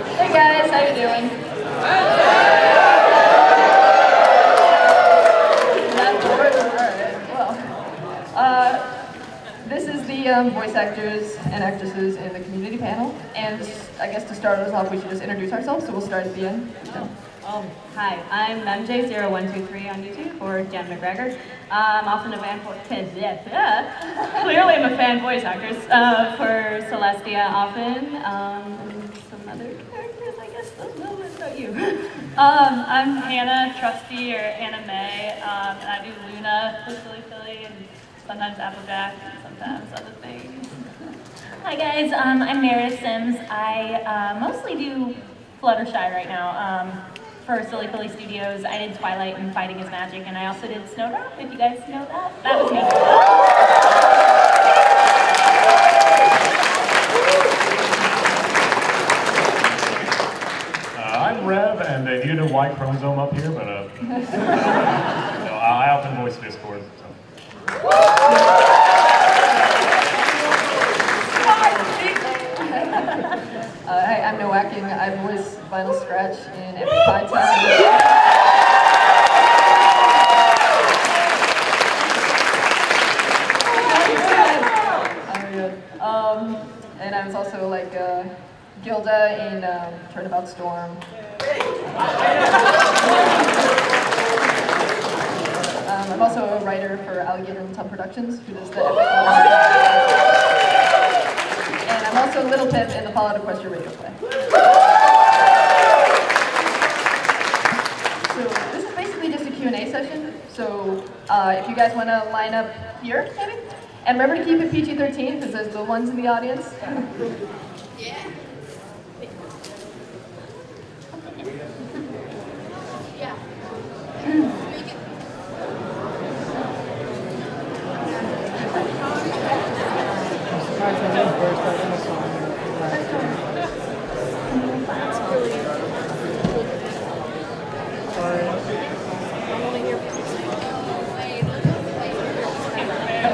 Hey guys, how you doing? Not bored? Alright, well. This is the voice actors and actresses in the community panel, and I guess to start us off we should just introduce ourselves, so we'll start at the end. Hi, I'm MJ0123 on YouTube, or Jen McGregor. I'm often a fan for clearly I'm a fan voice actress for Celestia often. Some other characters, I guess. Those know about you. I'm Hannah Trusty, or Hannah May. And I do Luna for Silly Philly, and sometimes Applejack, and sometimes other things. Hi guys, I'm Meredith Sims. I mostly do Fluttershy right now. For Silly Philly Studios, I did Twilight and Fighting is Magic, and I also did Snowdrop, if you guys know that. That was me. I'm Rev, and they needed a Y chromosome up here, but I often voice Discord. So. Hi, I'm Noaking. I voice Vinyl Scratch in every Pie Town. And I was also like Gilda in Turnabout Storm. I'm also a writer for Alligator and Tub Productions, who does the epic. And I'm also Little Pip in the Fallout Equestria radio play. So this is basically just a Q&A session. So if you guys want to line up here, maybe? And remember to keep it PG-13, because there's the ones in the audience. Yeah. Yeah.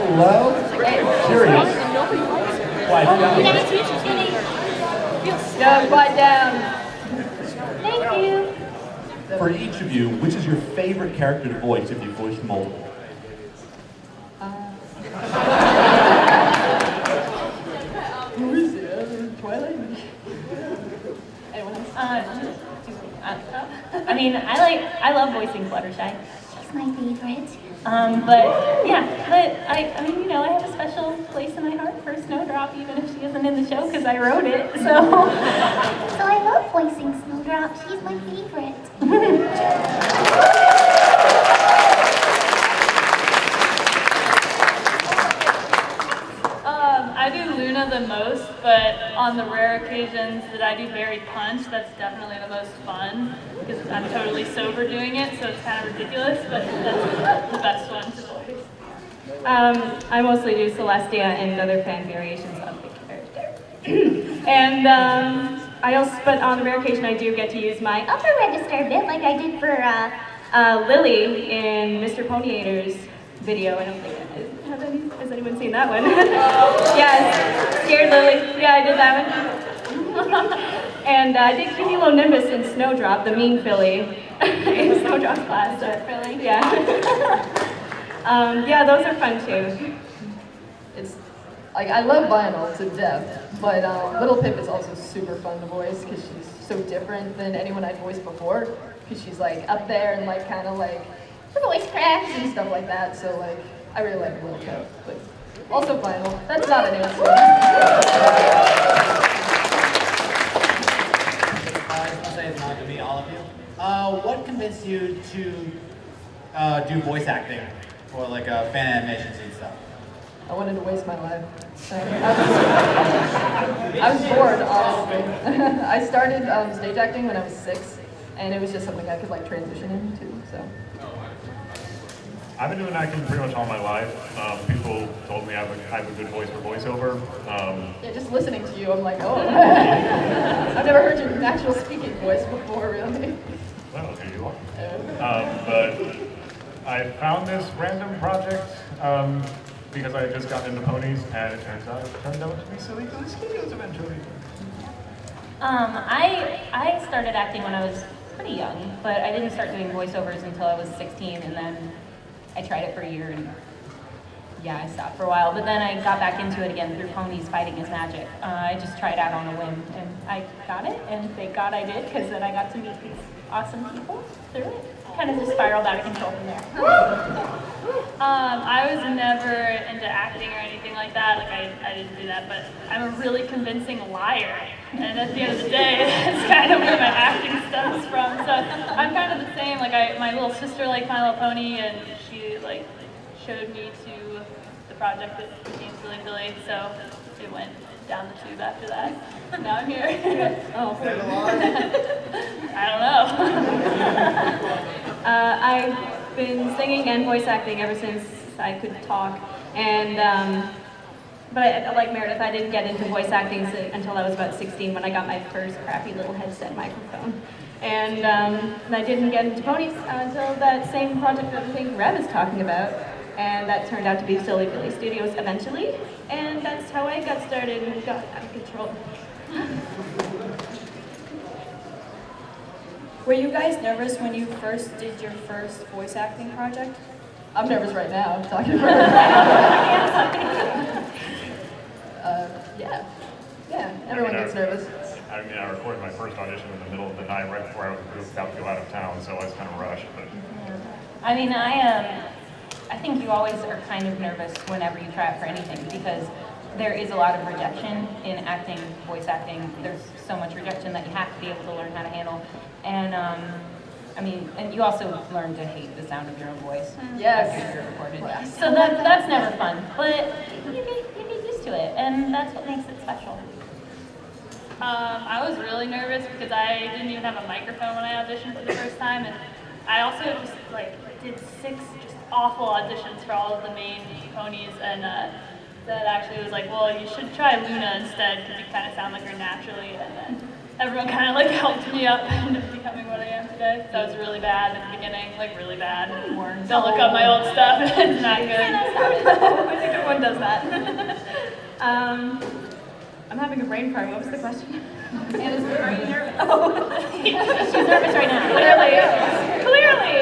Hello? Curious. Quiet down. No, quiet down. Thank you. For each of you, which is your favorite character to voice if you voiced multiple? Who is it? Twilight? Anyone else? I mean, I love voicing Fluttershy. She's my favorite. But I mean, you know, I have a special place in my heart for Snowdrop, even if she isn't in the show, because I wrote it, so. So I love voicing Snowdrop. She's my favorite. I do Luna the most, but on the rare occasions that I do Berry Punch, that's definitely the most fun, because I'm totally sober doing it, so it's kind of ridiculous, but that's the best one to voice. I mostly do Celestia and other fan variations of the character. And but on the rare occasion I do get to use my upper register bit, like I did for Lily in Mr. Ponyators video. I don't think has anyone seen that one? Yes, Scared Lily. Yeah, I did that one. And I did Cumulonimbus in Snowdrop, the mean filly, in Snowdrop's class. So, yeah. Yeah, those are fun too. It's like I love Vinyl to death, but Little Pip is also super fun to voice because she's so different than anyone I'd voiced before. Because she's like up there and like kind of like her voice cracks and stuff like that. So like I really like Little Pip, but also Vinyl. That's not an answer. I'll say it's not to me, all of you. What convinced you to do voice acting for like fan animations and stuff? I wanted to waste my life. I was bored, honestly. I started stage acting when I was 6, and it was just something I could like transition into. So. I've been doing acting pretty much all my life. People told me I have a good voice for voiceover. Yeah, just listening to you, I'm like, oh. I've never heard your natural speaking voice before, really. Well, here you are. But I found this random project because I had just gotten into ponies, and it turned out to be Silly Philly Studios eventually. I started acting when I was pretty young, but I didn't start doing voiceovers until I was 16, and then I tried it for a year, and yeah, I stopped for a while. But then I got back into it again through Ponies Fighting is Magic. I just tried out on a whim, and I got it, and thank God I did, because then I got to meet these awesome people through it. Kind of just spiraled out of control from there. I was never into acting or anything like that. Like I didn't do that, but I'm a really convincing liar. And at the end of the day, that's kind of where my acting stems from. So I'm kind of the same. Like my little sister liked My Little Pony, and she like showed me to the project that became Silly Billy. So it went down the tube after that. Now I'm here. Oh. I don't know. I've been singing and voice acting ever since I could talk, and but like Meredith, I didn't get into voice acting until I was about 16 when I got my first crappy little headset microphone. And I didn't get into ponies until that same project that I think Rev is talking about, and that turned out to be Silly Billy Studios eventually, and that's how I got started and got out of control. Were you guys nervous when you first did your first voice acting project? I'm nervous right now. I'm talking about yeah, everyone gets nervous. I mean, I recorded my first audition in the middle of the night right before I was about to go out of town, so I was kind of rushed. But I mean, I think you always are kind of nervous whenever you try out for anything, because there is a lot of rejection in acting, voice acting. There's so much rejection that you have to be able to learn how to handle. And I mean, and you also learn to hate the sound of your own voice after you're recorded. So that's never fun, but you get used to it, and that's what makes it special. I was really nervous because I didn't even have a microphone when I auditioned for the first time, and I also just like did 6 just awful auditions for all of the main ponies, and that actually was like, well, you should try Luna instead because you kind of sound like her naturally, and then everyone kind of like helped me up into becoming what I am today. So it was really bad at the beginning, like really bad. Don't look up my old stuff, it's not good. I think everyone does that. I'm having a brain fart. What was the question? Anna's very nervous. Oh, She's nervous right now. Clearly.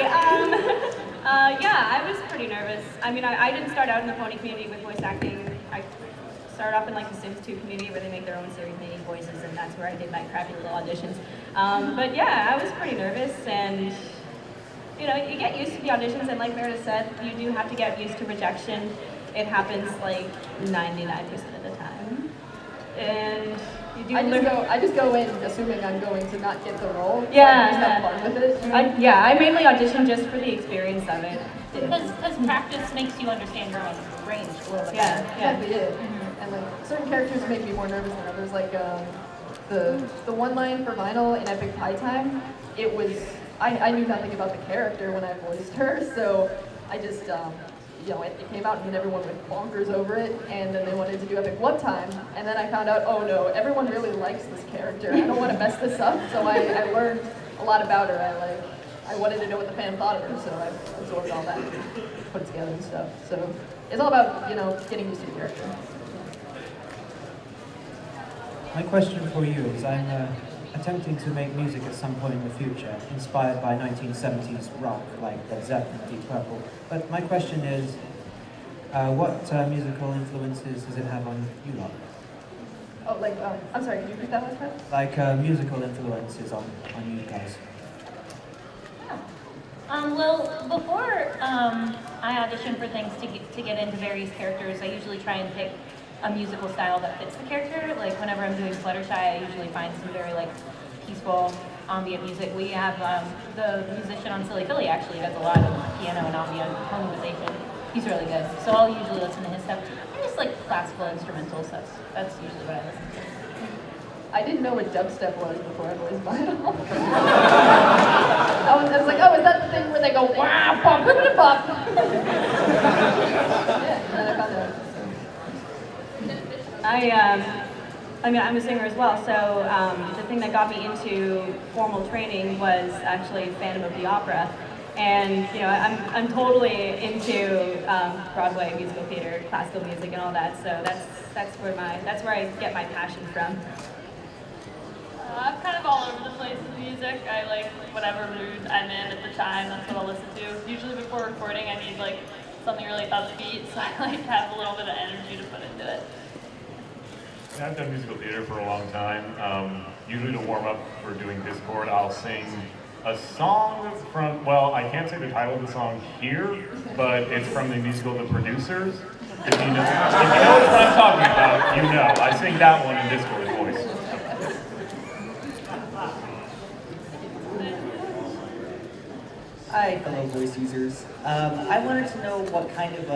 Yeah, I was pretty nervous. I mean, I didn't start out in the pony community with voice acting. I started off in like the Sims 2 community where they make their own series making voices, and that's where I did my crappy little auditions. But yeah, I was pretty nervous, and you know, you get used to the auditions, and like Meredith said, you do have to get used to rejection. It happens like 99% of the time. And you do I just go in assuming I'm going to not get the role. Yeah. So I just have fun with it. I mainly audition just for the experience of it. Because practice makes you understand your own range a little bit Yeah, better. yeah. Exactly it. And like certain characters make me more nervous than others. Like the one line for Vinyl in Epic Pie Time, it was I knew nothing about the character when I voiced her, so I just you know, it came out and then everyone went bonkers over it, and then they wanted to do Epic What Time, and then I found out, oh no, everyone really likes this character. I don't want to mess this up, so I learned a lot about her. I wanted to know what the fan thought of her, so I absorbed all that, put it together and stuff. So it's all about, you know, getting used to the character. My question for you is, I'm attempting to make music at some point in the future, inspired by 1970s rock, like Led Zeppelin, Deep Purple. But my question is, what musical influences does it have on you lot? Oh, like, I'm sorry, can you repeat that last part? Like musical influences on you guys. Well, before I audition for things to get into various characters, I usually try and pick a musical style that fits the character. Like whenever I'm doing Fluttershy, I usually find some very like peaceful ambient music. We have the musician on Silly Philly actually does a lot of piano and ambient harmonization. He's really good. So I'll usually listen to his stuff. And just like classical instrumentals, that's usually what I listen to. I didn't know what dubstep was before I voiced Vinyl. I was like, oh, is that the thing where they go, wow, pop, bippity pop? Yeah, and then I found out. I mean, I'm a singer as well, so the thing that got me into formal training was actually Phantom of the Opera. And, you know, I'm totally into Broadway musical theater, classical music and all that, so that's where I get my passion from. I'm kind of all over the place with music. I like whatever mood I'm in at the time, that's what I'll listen to. Usually before recording I need like something really upbeat, so I like to have a little bit of energy to put into it. Yeah, I've done musical theater for a long time. Usually to warm up for doing Discord, I'll sing a song from, well, I can't say the title of the song here, but it's from the musical The Producers. If you know what I'm talking about, you know. I sing that one in Discord voice. Hi, fellow voice users. I wanted to know what kind of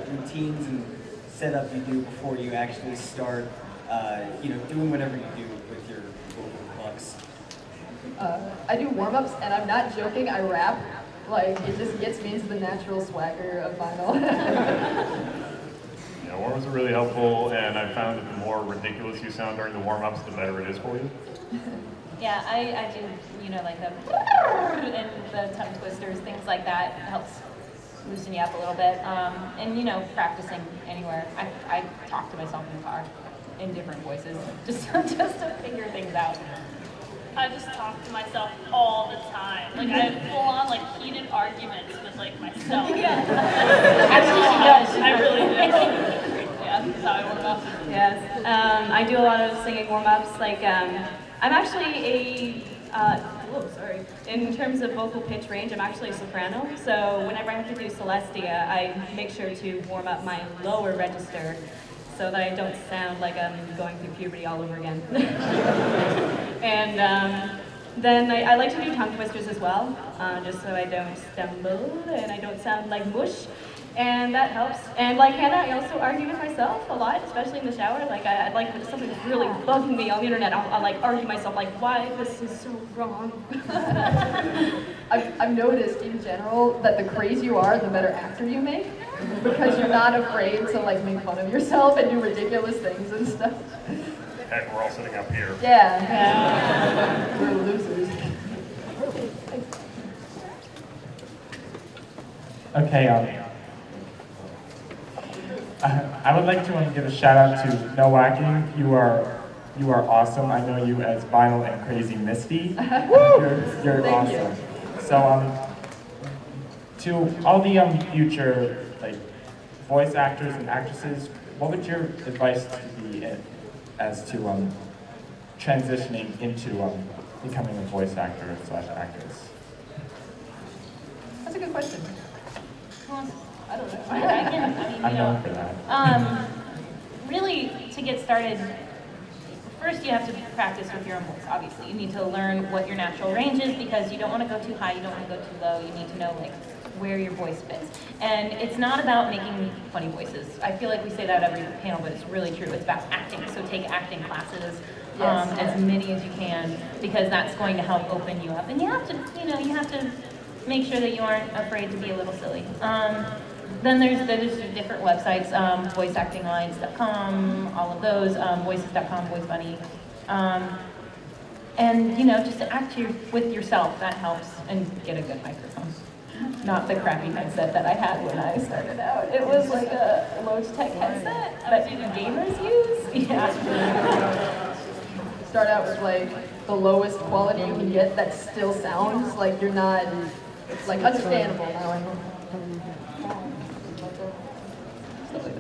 routines and setup you do before you actually start, doing whatever you do with your vocal bucks. I do warm-ups, and I'm not joking, I rap. Like, it just gets me into the natural swagger of vinyl. Yeah, warm-ups are really helpful, and I found that the more ridiculous you sound during the warm-ups, the better it is for you. Yeah, I do, like the and the tongue twisters, things like that. It helps loosen you up a little bit. And practicing anywhere. I talk to myself in the car in different voices, just to figure things out. I just talk to myself all the time. Like I have full-on like heated arguments with like myself. Yeah. Actually, she does. I really do. Yeah, that's how I warm up. Yes. I do a lot of singing warm-ups. Like, I'm actually in terms of vocal pitch range, I'm actually a soprano. So whenever I have to do Celestia, I make sure to warm up my lower register so that I don't sound like I'm going through puberty all over again. And then I like to do tongue twisters as well, just so I don't stumble and I don't sound like mush. And that helps. And like Hannah, I also argue with myself a lot, especially in the shower. Like I like when something's really bugging me on the internet, I'll like argue myself like, why this is so wrong. I've noticed in general that the crazier you are, the better actor you make, because you're not afraid to like make fun of yourself and do ridiculous things and stuff. Heck, we're all sitting up here. Yeah. We're losers. Okay, I would like to give a shout out to No Whacking. You are awesome. I know you as Vinyl and Crazy Misty. You're awesome. So to all the future like voice actors and actresses, what would your advice be as to transitioning into becoming a voice actor / actress? That's a good question. I don't know. I'm known for that. Really, to get started, first you have to practice with your own voice, obviously. You need to learn what your natural range is because you don't want to go too high, you don't want to go too low. You need to know like where your voice fits. And it's not about making funny voices. I feel like we say that every panel, but it's really true. It's about acting. So take acting classes, as many as you can, because that's going to help open you up. And you have to, you have to make sure that you aren't afraid to be a little silly. Then there's different websites, voiceactinglines.com, all of those, voices.com, VoiceBunny. And just to act with yourself, that helps, and get a good microphone. Not the crappy headset that I had when I started out. It was like a Logitech headset that gamers use. Yeah. Start out with like the lowest quality you can get that still sounds like you're not, it's like understandable now. I know. Stuff like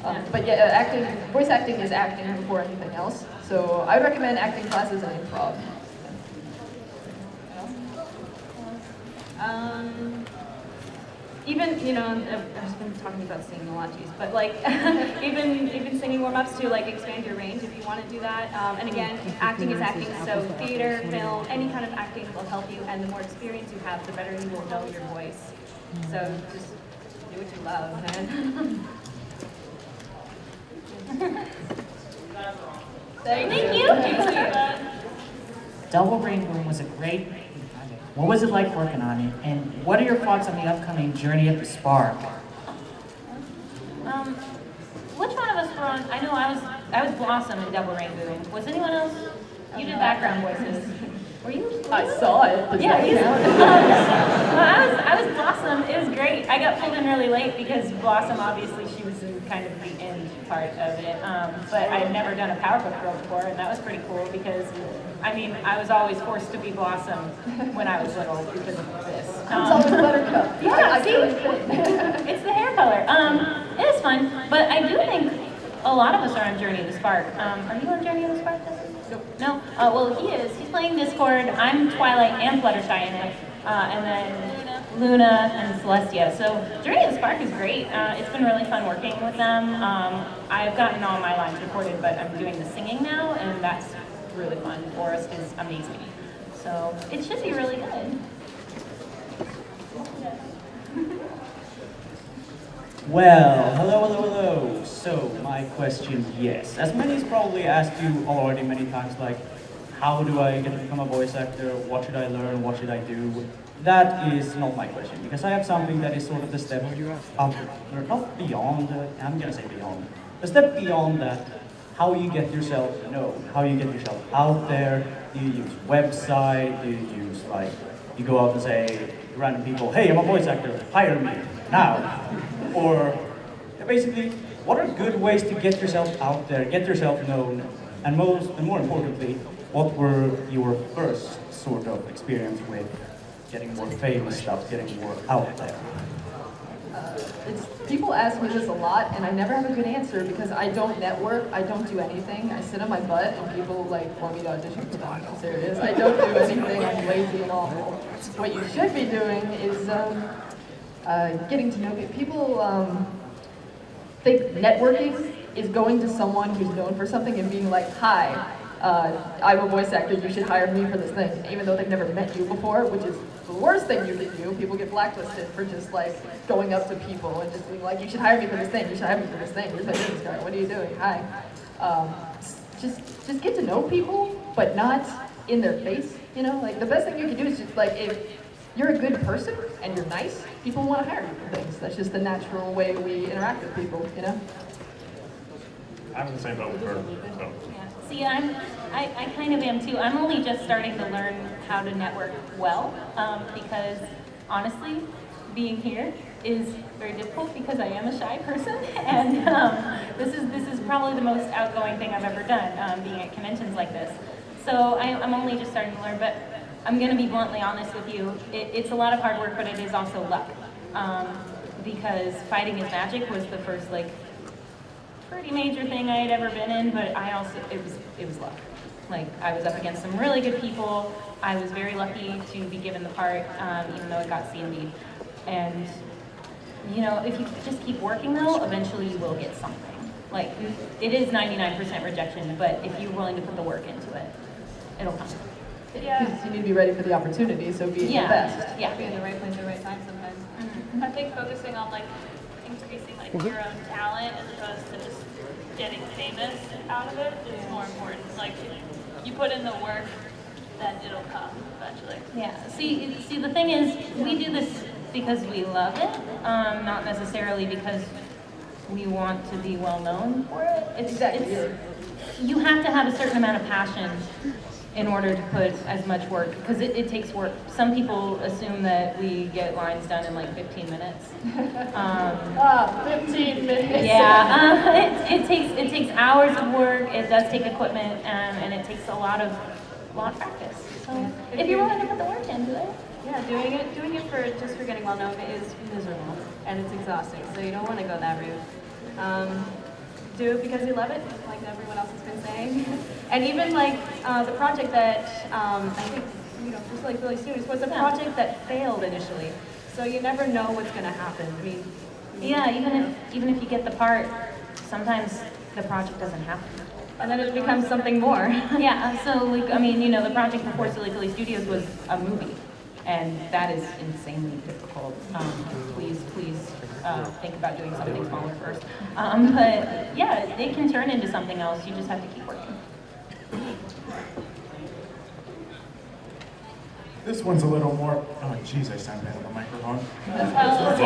that. But yeah, voice acting is acting before anything else. So I would recommend acting classes and improv. Even, I've been talking about singing a lot, geez, but like, even singing warm-ups to like expand your range if you want to do that. And again, acting is acting, so theater, film, any kind of acting will help you, and the more experience you have, the better you will know your voice. So just do what you love, man. Thank you. Double Rainbow was a great. What was it like working on it? And what are your thoughts on the upcoming Journey of the Spark? Which one of us were on? I know I was Blossom in Double Rainbow. Was anyone else? You did background voices. Were you? I saw it. But yeah, I was Blossom. It was great. I got pulled in really late because Blossom, obviously, she was in kind of the end part of it. But I'd never done a Powerpuff Girl before, and that was pretty cool because, I mean, I was always forced to be Blossom when I was little because of this. It's always Buttercup. Yeah, see? It's the hair color. It is fun, but I do think a lot of us are on Journey to the Spark. Are you on Journey to the Spark? Nope. No? Well, he is. He's playing Discord. I'm Twilight and Fluttershy in it. And then Luna and Celestia. So Journey to the Spark is great. It's been really fun working with them. I've gotten all my lines recorded, but I'm doing the singing now, and that's really fun. Forrest is amazing. So it should be really good. Well, hello. So, my question, yes. As many has probably asked you already many times, like, how do I get to become a voice actor? What should I learn? What should I do? That is not my question, because I have something that is sort of the step not beyond, I'm gonna say beyond. A step beyond that, how you get yourself known, how you get yourself out there. Do you use website? Do you use, like, you go out and say to random people, hey, I'm a voice actor, hire me now. Or basically, what are good ways to get yourself out there, get yourself known, and more importantly, what were your first sort of experience with getting more famous stuff, getting more out there? People ask me this a lot, and I never have a good answer because I don't network, I don't do anything. I sit on my butt, and people like want me to audition for them. There it is. I don't do anything. I'm lazy and awful. What you should be doing is getting to know people. Think networking is going to someone who's known for something and being like, hi, I'm a voice actor, you should hire me for this thing, even though they've never met you before, which is the worst thing you can do. People get blacklisted for just like going up to people and just being like, you should hire me for this thing, you should hire me for this thing, here's my business card, what are you doing, hi. Just get to know people, but not in their face, you know? Like the best thing you can do is just like, if you're a good person and you're nice, people want to hire you for things. That's just the natural way we interact with people, you know? I'm in the same boat with her, so. See, I kind of am too. I'm only just starting to learn how to network well, because honestly, being here is very difficult because I am a shy person, and this is probably the most outgoing thing I've ever done, being at conventions like this. So I'm only just starting to learn, but I'm going to be bluntly honest with you. It's a lot of hard work, but it is also luck, because Fighting is Magic was the first like pretty major thing I had ever been in, but it was luck. Like, I was up against some really good people. I was very lucky to be given the part, even though it got C&D'd. And, you know, if you just keep working though, eventually you will get something. Like, it is 99% rejection, but if you're willing to put the work into it, it'll come. Because you need to be ready for the opportunity, so be the best. Yeah. Be in the right place at the right time sometimes. Mm-hmm. I think focusing on like increasing like your own talent as opposed to just getting famous out of it is more important. Like if you put in the work, then it'll come eventually. Yeah. See, the thing is, we do this because we love it, not necessarily because we want to be well known for it. You have to have a certain amount of passion in order to put as much work, because it takes work. Some people assume that we get lines done in like 15 minutes. 15 minutes. Yeah, it takes hours of work. It does take equipment, and it takes a lot of practice. So if you're willing to put the work into it. Yeah, doing it for getting well known is miserable and it's exhausting. So you don't want to go that route. Do it because you love it, like everyone else has been saying. And even like the project that I think, you know, just like Billy Students was a project that failed initially. So you never know what's going to happen. I mean, yeah, even if you get the part, sometimes the project doesn't happen. And then it becomes something more. Yeah, so like, I mean, you know, the project before Silly Billy Studios was a movie. And that is insanely difficult. Please think about doing something smaller first. But yeah, it can turn into something else. You just have to keep working. This one's a little more, oh geez, I sound bad on the microphone. Welcome to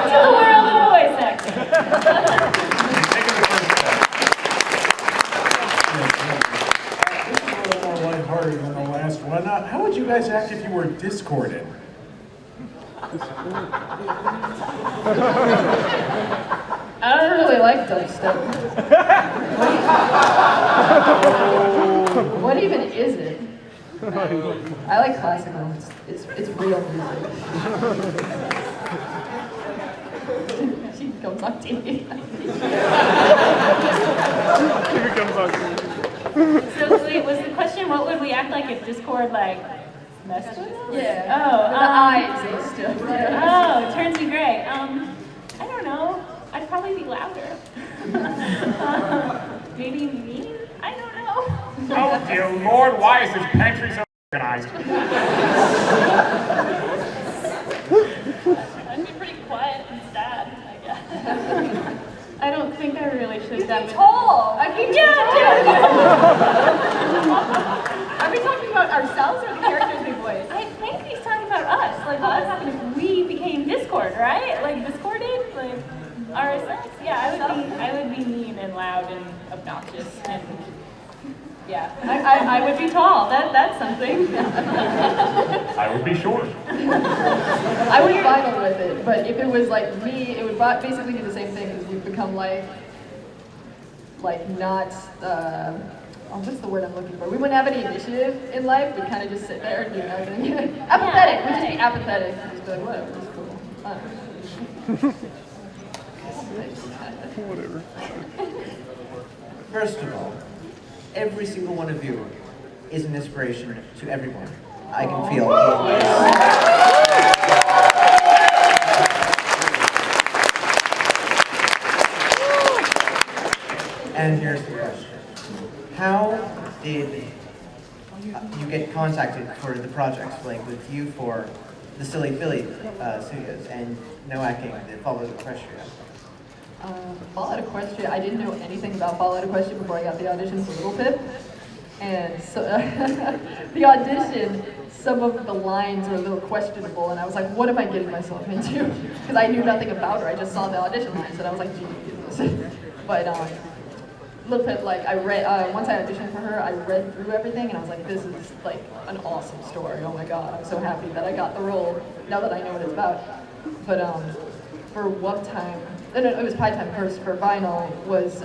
the world of voice acting. This is a little more lighthearted than the last one. How would you guys act if you were discorded? I don't really like dubstep. What even is it? I like classical. It's real music. She becomes on TV. She becomes on TV. So wait, was the question what would we act like if Discord like messed with us? Yeah. Oh, the eyes and stuff. Yeah. Oh, turns you gray. I don't know. I'd probably be louder. Maybe mean? I don't know. Oh dear Lord, why is this pantry so organized? I'd be pretty quiet and sad, I guess. I don't think I really should have done it. Tall. Are we talking about ourselves or the characters we voice? I think he's talking about us. Like, what would happen if we became Discord, right? Like, Discorded? Like, ourselves? Yeah, I would be mean and loud and obnoxious and... Yeah, I would be tall. That's something. I would be short. I would vinyl with it, but if it was like me, it would basically be the same thing because we've become like not, what's the word I'm looking for? We wouldn't have any initiative in life. We'd kind of just sit there and do nothing. Apathetic. We'd just be apathetic. We'd just be like, whatever, it's cool. Whatever. First of all, every single one of you is an inspiration to everyone. I can feel it. And here's the question. How did you get contacted for the projects, like with you for the Silly Philly studios and Noah King, the Fallout Equestria? Fallout Equestria, I didn't know anything about Fallout Equestria before I got the audition for Little Pip. And so the audition, some of the lines were a little questionable, and I was like, what am I getting myself into? Because I knew nothing about her. I just saw the audition lines, and I was like, Jesus. But Little Pip, like, I read, once I auditioned for her, I read through everything, and I was like, this is like an awesome story. Oh my God, I'm so happy that I got the role, now that I know what it's about. But for What Time, no, it was Pie Time first. For vinyl was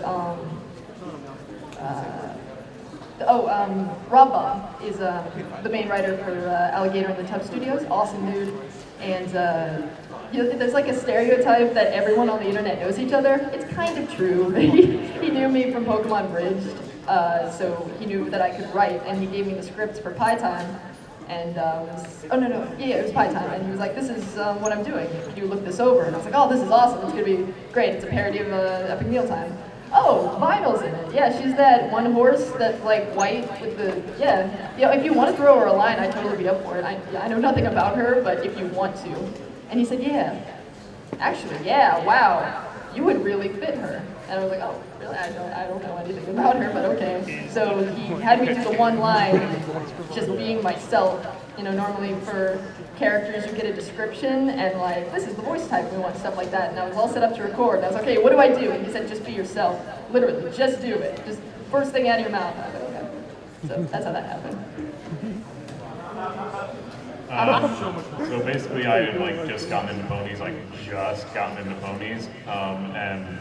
Rob Baum is the main writer for Alligator and the Tub Studios. Awesome dude, and there's like a stereotype that everyone on the internet knows each other. It's kind of true. He knew me from Pokemon Bridged, so he knew that I could write, and he gave me the scripts for Pie Time. And it was Pie Time, and he was like, this is what I'm doing, can you look this over? And I was like, oh, this is awesome, it's gonna be great, it's a parody of Epic Mealtime. Oh, Vinyl's in it, yeah, she's that one horse that's like white with the, if you want to throw her a line, I'd totally be up for it. I know nothing about her, but if you want to. And he said, yeah, actually, yeah, wow, you would really fit her. And I was like, oh, really? I don't know anything about her, but okay. So he had me do the one line, just being myself. You know, normally for characters you get a description and like, this is the voice type we want, stuff like that. And I was all set up to record. And I was like, okay, what do I do? And he said, just be yourself. Literally, just do it. Just first thing out of your mouth. I was like, okay. So that's how that happened. So basically, I had like just gotten into ponies, and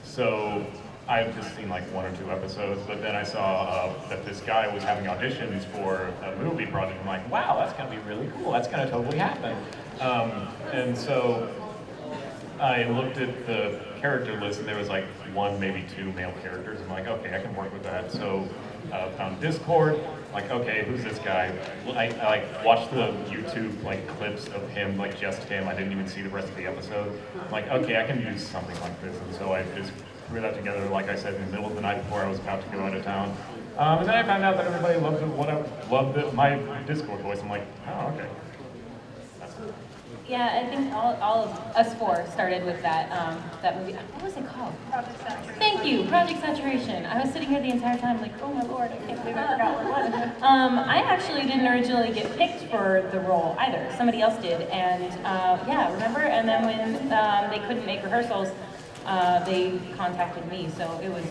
so I've just seen like 1 or 2 episodes, but then I saw that this guy was having auditions for a movie project. I'm like, wow, that's gonna be really cool. That's gonna totally happen. And so I looked at the character list, and there was like 1, maybe 2 male characters. I'm like, okay, I can work with that. So found Discord. Like, okay, who's this guy? I like watched the YouTube like clips of him, like just him. I didn't even see the rest of the episode. I'm like, okay, I can use something like this. And so I just threw that together, like I said, in the middle of the night before I was about to go out of town. And then I found out that everybody loved my Discord voice. I'm like, oh, okay. That's cool. Yeah, I think all of us 4 started with that that movie. What was it called? Project Saturation. Thank you, Project Saturation. I was sitting here the entire time like, oh my lord, I can't believe I forgot what it was. I actually didn't originally get picked for the role either. Somebody else did, and yeah, remember? And then when they couldn't make rehearsals, they contacted me, so it was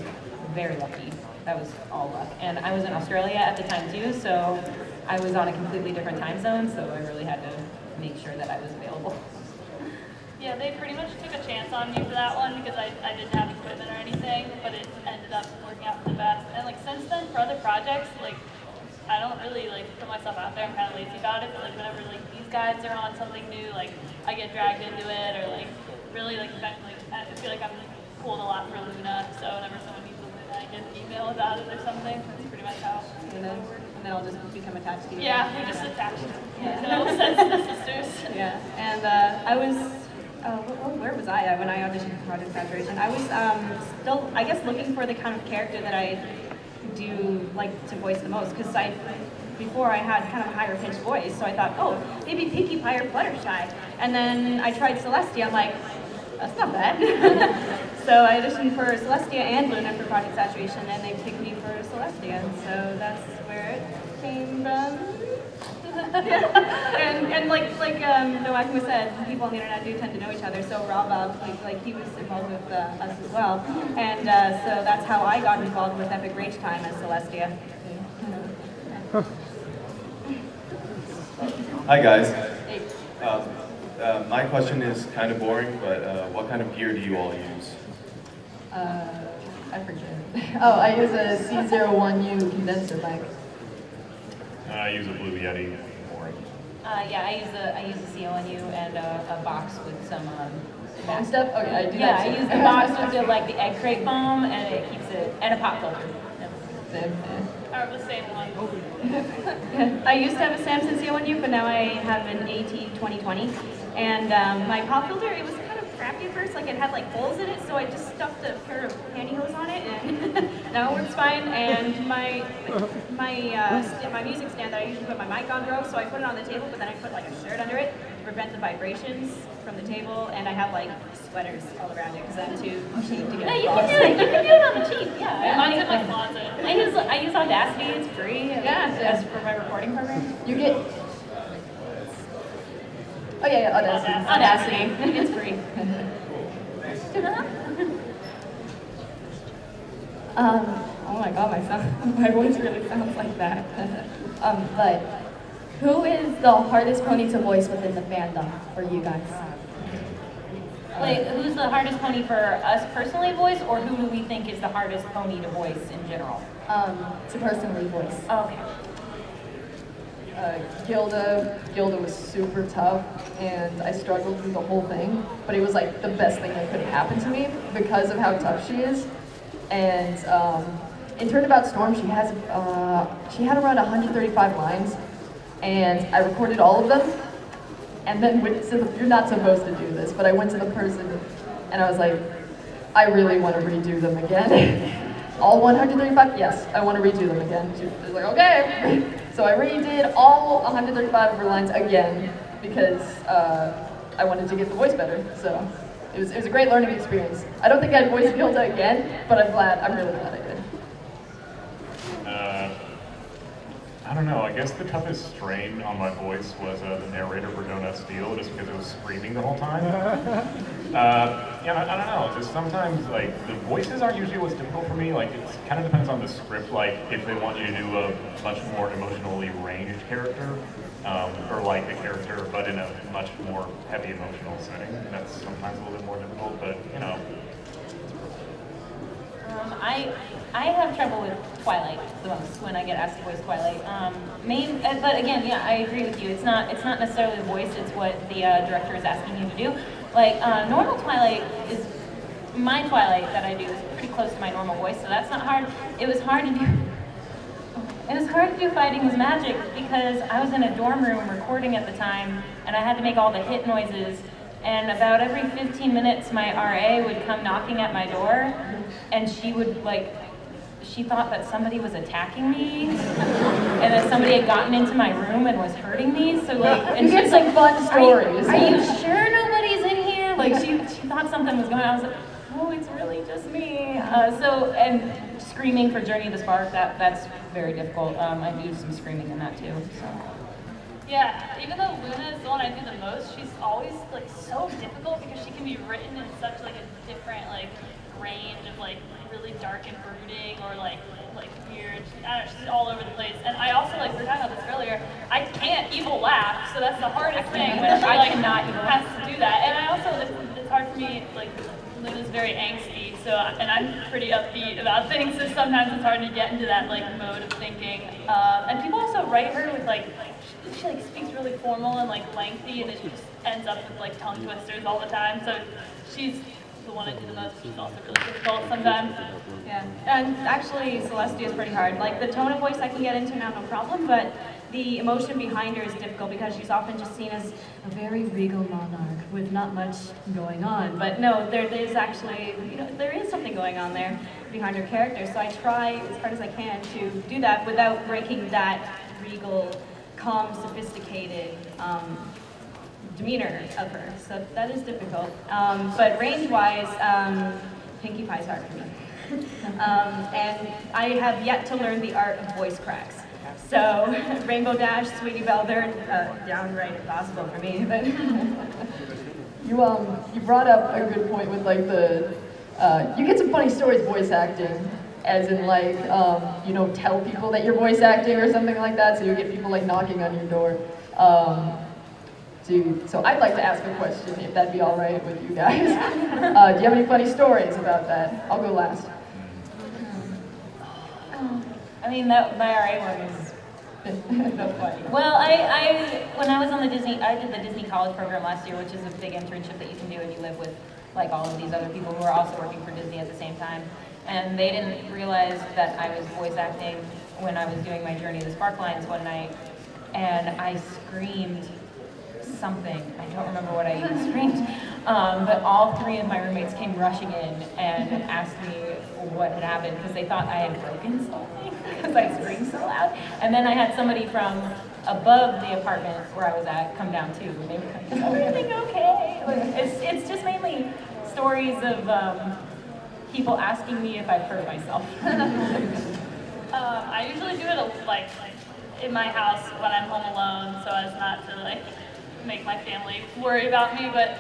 very lucky. That was all luck. And I was in Australia at the time too, so I was on a completely different time zone, so I really had to make sure that I was available. Yeah, they pretty much took a chance on me for that one because I didn't have equipment or anything, but it ended up working out for the best. And like since then, for other projects, like I don't really like put myself out there. I'm kind of lazy about it, but like whenever like these guys are on something new, like I get dragged into it, or like really like I feel like I'm pulled a lot for Luna. So whenever someone needs a Luna, I get an email about it or something. That's pretty much how. And then I'll just become attached to you. Yeah, we just attached. No sense the sisters. Yeah, and I was. Where was I when I auditioned for Project Saturation? I was still, I guess, looking for the kind of character that I do like to voice the most, because before I had kind of a higher pitched voice, so I thought, oh, maybe Pinkie Pie or Fluttershy. And then I tried Celestia, I'm like, that's not bad. So I auditioned for Celestia and Luna for Project Saturation, and they picked me for Celestia, so that's where it came from. and like the Wackimus said, people on the internet do tend to know each other. So Rob, like he was involved with us as well, and so that's how I got involved with Epic Rage Time as Celestia. Hi guys. Hey. My question is kind of boring, but what kind of gear do you all use? I forget. Oh, I use a C01U condenser mic. I use a Blue Yeti. Yeah, I use a CONU and a box with some foam stuff. Okay, I do yeah, that too. I use the box with the egg crate foam, and it keeps it, and a pop filter. I have the same one. I used to have a Samsung C01U, but now I have an AT 2020. And my pop filter, it was kind of crappy at first, like it had like holes in it, so I just stuffed a pair of pantyhose on it, and now it works fine. And my music stand that I usually put my mic on broke, so I put it on the table, but then I put like a shirt under it to prevent the vibrations from the table, and I have like sweaters all around it because I'm too cheap to get. No, you can do it. You can do it on the cheap. Yeah, Mine's in my closet. I use Audacity. It's free. Yeah, as for my recording program. You get. Oh yeah, Audacity. Audacity. It's free. Oh my god, my voice really sounds like that. But who is the hardest pony to voice within the fandom for you guys? Wait, who's the hardest pony for us personally voice, or who do we think is the hardest pony to voice in general? To personally voice. Okay. Gilda was super tough, and I struggled through the whole thing, but it was like the best thing that could happen to me because of how tough she is. And in Turnabout Storm, she had around 135 lines, and I recorded all of them. And then you're not supposed to do this, but I went to the person, and I was like, I really want to redo them again. All 135? Yes, I want to redo them again. She was like, okay. So I redid all 135 of her lines again because I wanted to get the voice better. So it was a great learning experience. I don't think I'd voice Gilda again, but I'm really glad I did. I don't know, I guess the toughest strain on my voice was the narrator for Donut Steel, just because it was screaming the whole time. Yeah, I don't know, just sometimes, like, the voices aren't usually what's difficult for me. Like, it kind of depends on the script, like, if they want you to do a much more emotionally ranged character, or like a character, but in a much more heavy emotional setting. That's sometimes a little bit more difficult, but, you know. I have trouble with Twilight the most when I get asked to voice Twilight. But again, yeah, I agree with you. It's not necessarily the voice; it's what the director is asking you to do. Like normal Twilight is my Twilight that I do is pretty close to my normal voice, so that's not hard. It was hard to do. It was hard to do Fighting is Magic because I was in a dorm room recording at the time, and I had to make all the hit noises. And about every 15 minutes, my RA would come knocking at my door, and she would she thought that somebody was attacking me, and that somebody had gotten into my room and was hurting me. So and you get some fun stories. Are you sure nobody's in here? Like she thought something was going on. I was like, oh, it's really just me. And screaming for Journey of the Spark, that's very difficult. I do some screaming in that too. So. Yeah, even though Luna is the one I do the most, she's always like so difficult because she can be written in such like a different range of really dark and brooding or like weird. I don't know, she's all over the place. And I also we were talking about this earlier. I can't evil laugh, so that's the hardest thing when she has to do that. And I also me, like, Luna's very angsty, so, and I'm pretty upbeat about things, so sometimes it's hard to get into that, like, mode of thinking. And people also write her with, like, she like, speaks really formal and, like, lengthy, and it just ends up with, like, tongue twisters all the time, so she's the one I do the most. She's also really difficult sometimes. Yeah, and actually Celestia is pretty hard. Like the tone of voice I can get into now, no problem, but the emotion behind her is difficult because she's often just seen as a very regal monarch with not much going on. But no, there's actually, there is something going on there behind her character. So I try as hard as I can to do that without breaking that regal, calm, sophisticated demeanor of her. So that is difficult. But range-wise, Pinkie Pie's hard for me. And I have yet to learn the art of voice cracks. So Rainbow Dash, Sweetie Belle, they're downright impossible for me. But you brought up a good point with like you get some funny stories voice acting, as in like tell people that you're voice acting or something like that. So you get people like knocking on your door. So I'd like to ask a question, if that'd be all right with you guys. Do you have any funny stories about that? I'll go last. I mean, that my RA one is so funny. Well, when I was on the Disney, I did the Disney College program last year, which is a big internship that you can do, and you live with like all of these other people who are also working for Disney at the same time. And they didn't realize that I was voice acting when I was doing my Journey to the Sparklines one night, and I screamed something. I don't remember what I even screamed. But all three of my roommates came rushing in and asked me what had happened because they thought I had broken something because I screamed so loud. And then I had somebody from above the apartment where I was at come down too. And they were like, is everything okay? It's just mainly stories of people asking me if I've hurt myself. I usually do it like in my house when I'm home alone, so as not to like make my family worry about me, but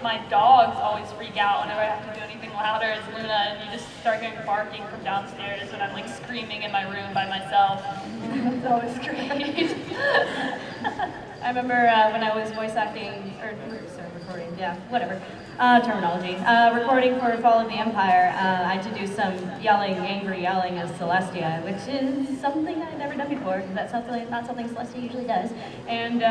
my dogs always freak out whenever I have to do anything louder as Luna, and you just start getting barking from downstairs when I'm like screaming in my room by myself. It's always great. I remember when I was voice acting, recording, terminology. Recording for Fall of the Empire, I had to do some angry yelling as Celestia, which is something I've never done before. That's not something Celestia usually does. And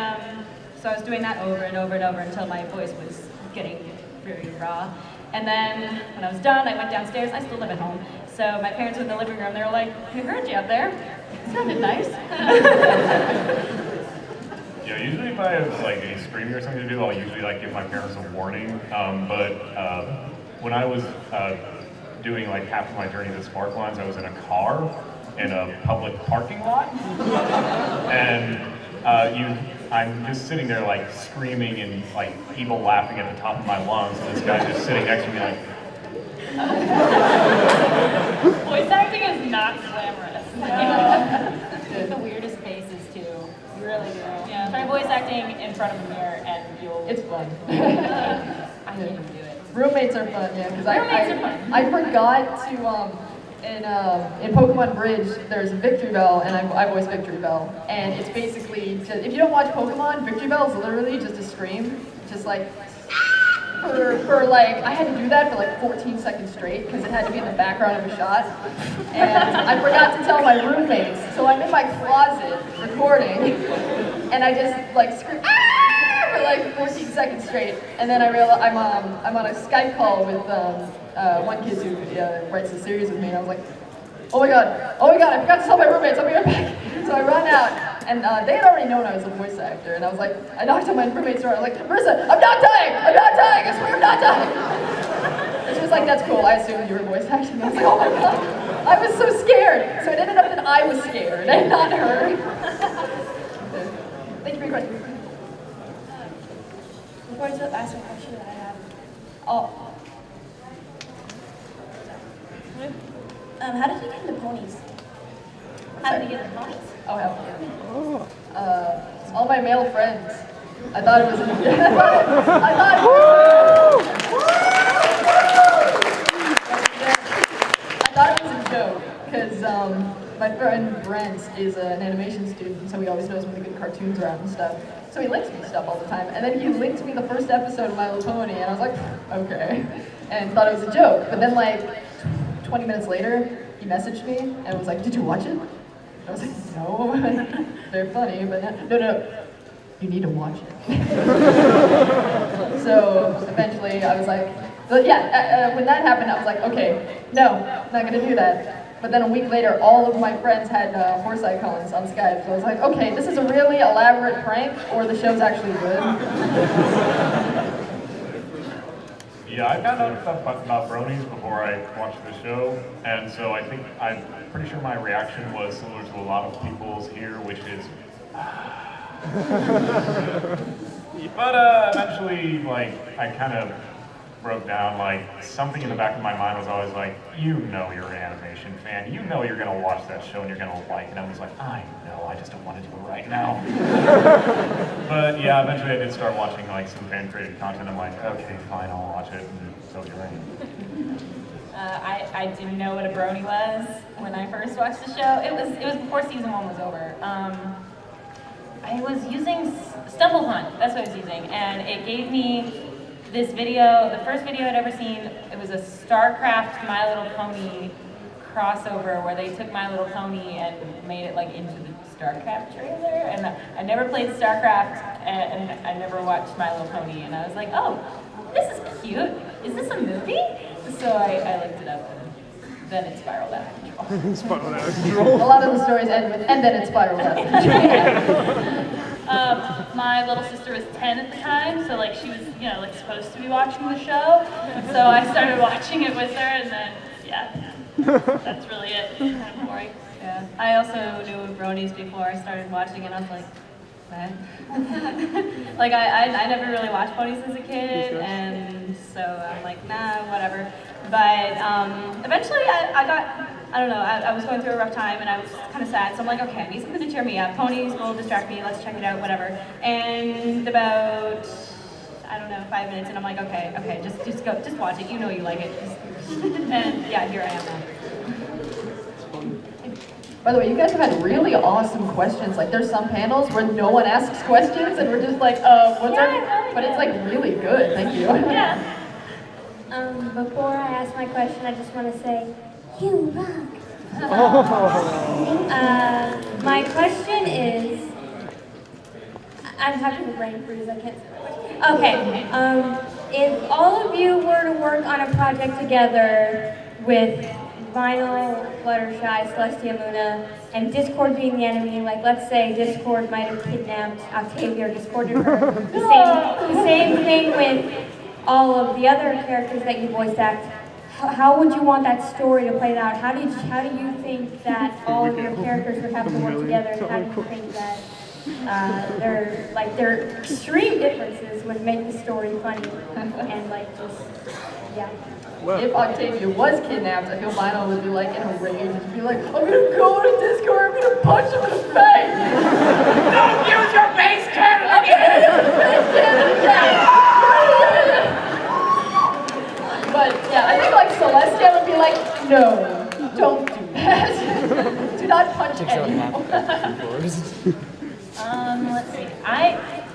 so I was doing that over and over and over until my voice was getting very raw. And then when I was done, I went downstairs. I still live at home. So my parents were in the living room. They were like, "We heard you up there. It sounded nice." Yeah, usually if I have like a screaming or something to do, I'll usually like give my parents a warning. But when I was doing like half of my Journey to the Sparklines, I was in a car in a public parking lot, and I'm just sitting there like screaming and like people laughing at the top of my lungs, and this guy's just sitting next to me like. Voice acting is not glamorous. The weirdest faces too. You really do. Yeah. Try voice acting in front of a mirror and you'll... It's fun. I can't even do it. Roommates are fun, yeah, because Roommates are fun. I forgot to, in Pokemon Bridge, there's Victory Bell, and I voice Victory Bell. And it's basically, just, if you don't watch Pokemon, Victory Bell is literally just a scream, just like, for like, I had to do that for like 14 seconds straight, because it had to be in the background of a shot. And I forgot to tell my roommates, so I'm in my closet recording, and I just like scream, "Ah!" for like 14 seconds straight. And then I realized I'm on a Skype call with one kid who writes the series with me, and I was like, oh my god, I forgot to tell my roommates, I'll be right back. So I run out, and they had already known I was a voice actor, and I was like, I knocked on my roommate's door, I was like, Marissa, I'm not dying, I swear I'm not dying. And she was like, that's cool, I assumed you were voice acting. I was like, oh my god, I was so scared. So it ended up that I was scared, and not her. Thank you for your question. Before I ask a question that I have, how did you get into ponies? How did you get the ponies? Oh, hell yeah. All my male friends. I thought it was a joke. because my friend Brent is an animation student, so he always knows when the good cartoons are out and stuff. So he links me stuff all the time, and then he linked me the first episode of My Little Pony, and I was like, okay, and thought it was a joke. But then like 20 minutes later, he messaged me and was like, did you watch it? I was like, no, they're funny, but no, you need to watch it. So eventually I was like, when that happened, I was like, okay, no, not gonna do that. But then a week later, all of my friends had horse icons on Skype, so I was like, okay, this is a really elaborate prank, or the show's actually good. Yeah, I found out stuff about bronies before I watched the show, and so I'm pretty sure my reaction was similar to a lot of people's here, which is, but eventually, like, I kind of broke down, like, something in the back of my mind was always like, you know you're an animation fan, you know you're gonna watch that show and you're gonna like it, and I was like, I know, I just don't want to do it right now. But yeah, eventually I did start watching like some fan-created content. I'm like, okay, fine, I'll watch it, and so you're right. I didn't know what a brony was when I first watched the show. It was before season 1 was over. I was using Stumble Hunt, that's what I was using, and it gave me this video, the first video I'd ever seen. It was a StarCraft My Little Pony crossover where they took My Little Pony and made it like into the StarCraft trailer. And I never played StarCraft and I never watched My Little Pony, and I was like, oh, this is cute. Is this a movie? So I looked it up, and then it spiraled out of control. Spiraled out of control. A lot of the stories end with, and then it spiraled out of control. My little sister was 10 at the time, so like she was, like supposed to be watching the show. So I started watching it with her, and then that's really it. Kind of boring. Yeah. I also knew of bronies before I started watching it. I was like, what? Like I never really watched ponies as a kid, and so I'm like, nah, whatever. But eventually I don't know, I was going through a rough time and I was kind of sad, so I'm like, okay, I need something to cheer me up. Ponies will distract me, let's check it out, whatever. And about, I don't know, 5 minutes, and I'm like, okay, just go, just watch it, you know you like it. And yeah, here I am now. By the way, you guys have had really awesome questions. Like, there's some panels where no one asks questions, and we're just like, what's our... But it's like really good. Thank you. Yeah. Before I ask my question, I just want to say, you rock. My question is, I'm having a brain freeze. I can't say my question. Okay. If all of you were to work on a project together with Vinyl, Fluttershy, Celestia, Luna, and Discord being the enemy, like let's say Discord might have kidnapped Octavia or discorded her. The same thing with all of the other characters that you voice act. How would you want that story to play out? How do you think that all of your characters would have to work together, and how do you think that their extreme differences would make the story funny and like just If Octavia was kidnapped, I feel Vinyl would be like in a rage and be like, I'm gonna go to Discord, I'm gonna punch him in the face! Don't use your base cannon again! But yeah, I think like Celestia would be like, no, don't do that. Do not punch anyone. Let's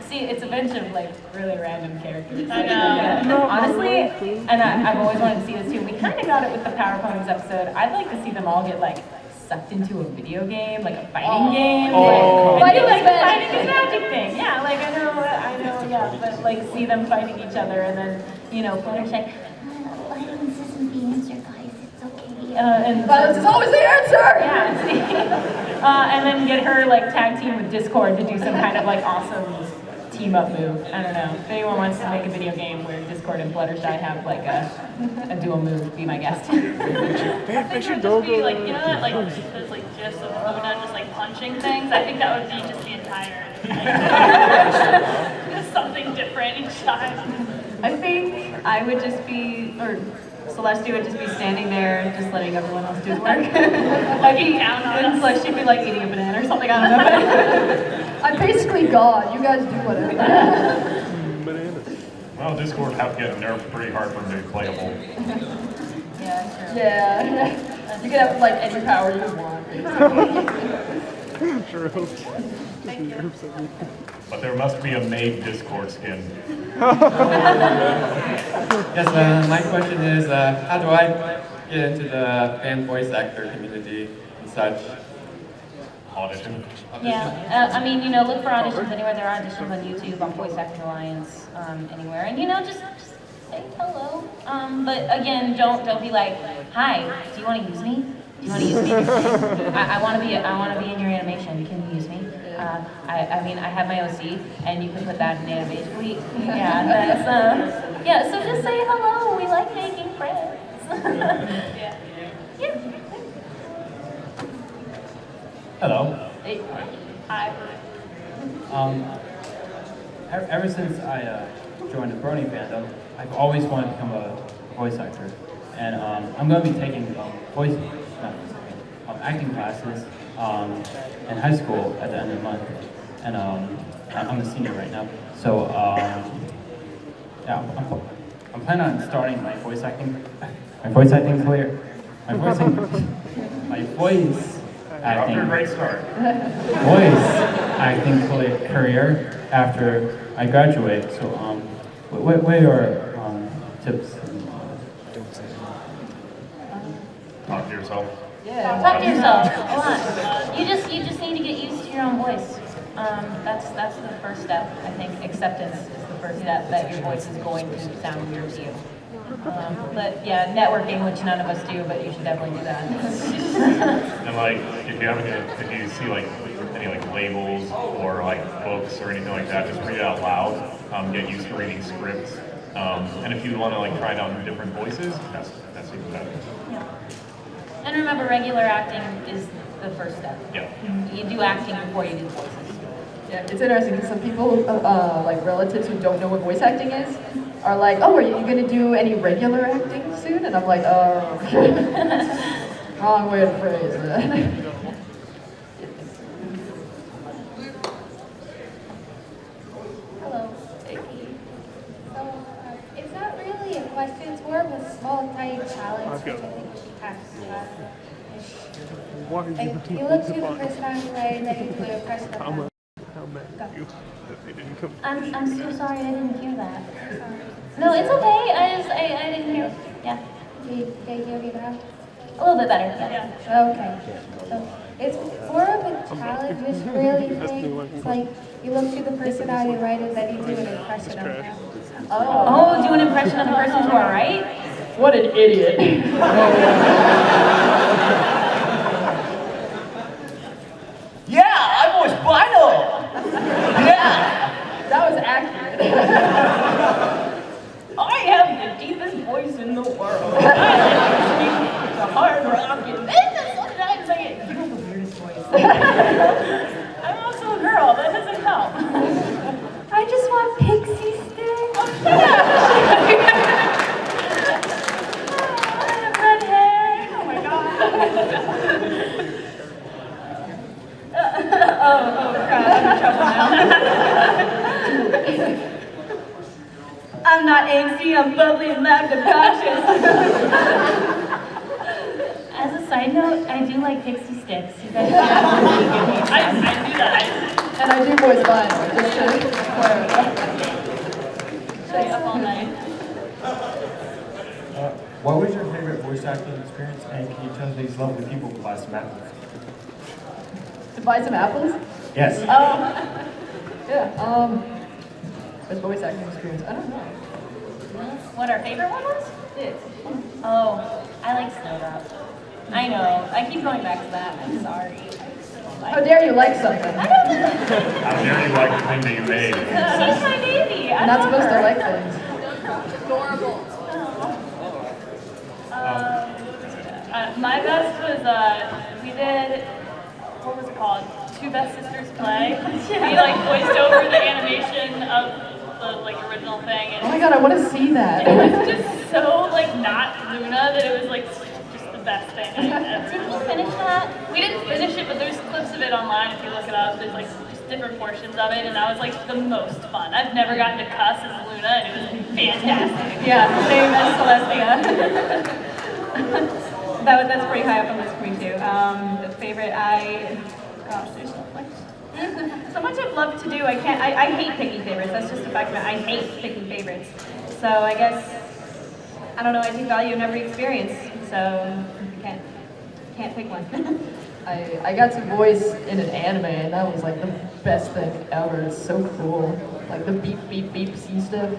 see. It's a bunch of like really random characters. I know. Honestly, and I've always wanted to see this too. We kind of got it with the Power Ponies episode. I'd like to see them all get like sucked into a video game, like a fighting game. Fighting is magic thing. Yeah, like I know, yeah. But like see them fighting each other, and then Fluttershy. Violence isn't the answer, guys. It's okay. And violence is always the answer! Yeah, see? And then get her like tag team with Discord to do some kind of like awesome team up move. I don't know. If anyone wants to make a video game where Discord and Fluttershy have like a dual move, be my guest. I think it would just be like, that like there's like gifs of Luna just like punching things. I think that would be just the entire just something different each time. I think I would just be, or Celestia would just be standing there, just letting everyone else do the work. Looking down on us. Like she'd be like eating a banana or something, I don't know. I'm basically God. You guys do whatever. Well, Discord have to get nerfed pretty hard for them to be playable. Yeah, sure. Yeah. You can have like any power you want. True. But there must be a maid Discord skin. Yes, my question is, how do I get into the fan voice actor community and such? Audition. Yeah, I mean, you know, look for auditions anywhere. There are auditions on YouTube, on Voice Acting Alliance, anywhere. And, you know, just say hello. But again, don't be like, hi, do you want to use me? Do you want to use me? I want to be in your animation. Can you use me? I mean, I have my OC, and you can put that in animation. Yeah, that's yeah. So just say hello. We like making friends. Yeah. Yeah. Hello. Hey. Hi. Ever since I joined the Brony fandom, I've always wanted to become a voice actor, and I'm going to be taking acting classes in high school at the end of the month, and I'm a senior right now. So yeah, I'm planning on starting my voice acting career. My voice acting. After a great start. Voice acting career after I graduate. So what are your tips? Talk to yourself. Yeah. Talk to yourself a lot. You just need to get used to your own voice. That's the first step. I think acceptance is the first step that your voice is going to sound weird to you. But yeah, networking, which none of us do, but you should definitely do that. And like, if you see like any like labels or like books or anything like that, just read it out loud. Get used to reading scripts. And if you want to like try it out in different voices, that's even better. Yeah. And remember, regular acting is the first step. Yeah. You do acting before you do voices. Yeah, it's interesting because some people, like relatives who don't know what voice acting is, are like, oh, are you going to do any regular acting soon? And I'm like, oh, wrong way to phrase that. Hello. So, it's not really a question, it's more of a small, tiny challenge, which I think we have to have. Like, you look through the personality right, and then you do an impression of them. I'm so sorry, I didn't hear that. No, it's okay. I didn't hear. Yeah. Can you hear me now? A little bit better. Yeah. Okay. So it's more of a challenge, just really thing. It's like you look through the personality right, and then you do an impression of them. Oh, do an impression of the person to our right? What an idiot. Yeah, I was vital. Yeah. That was accurate. I have the deepest voice in the world. I like to speak the hard rock and sometimes I get you have the weirdest voice. I'm also a girl, that doesn't help. I just want pixie sticks. Oh, shut up! I have red hair. Oh my god. Oh crap, I'm in trouble now. I'm not angsty, I'm bubbly and loud and obnoxious. As a side note, I do like pixie sticks. You guys should give me I do that. And I do voice vinyl, just to clarify. Stay up all night. What was your favorite voice acting experience, and can you tell these lovely people to buy some apples? To buy some apples? Yes. Yeah, best voice acting experience, I don't know. What our favorite one was? Yeah. Oh, I like Snowdrop. I know. I keep going back to that. I'm sorry. How dare you like something? How dare you like the thing that you made? She's my baby. You're not supposed to like things. Adorable. My best was, we did, what was it called? Two Best Sisters Play. We like voiced over the animation of the like original thing. And Oh my god, I want to see that. it was just so like not Luna that it was like just the best thing I've ever. Did we finish that? We didn't finish it, but there's clips of it online if you look it up. There's like just different portions of it, and that was like the most fun. I've never gotten to cuss as Luna, and it was fantastic. Yeah, same as Celestia. That's pretty high up on the list for me too. The favorite, gosh, there's so much. So much I'd love to do. I hate picking favorites. That's just a fact that I hate picking favorites. So I guess, I don't know, I take value in every experience. So I can't pick one. I got to voice in an anime, and that was like the best thing ever. It's so cool. Like the beep, beep, beep, see stuff.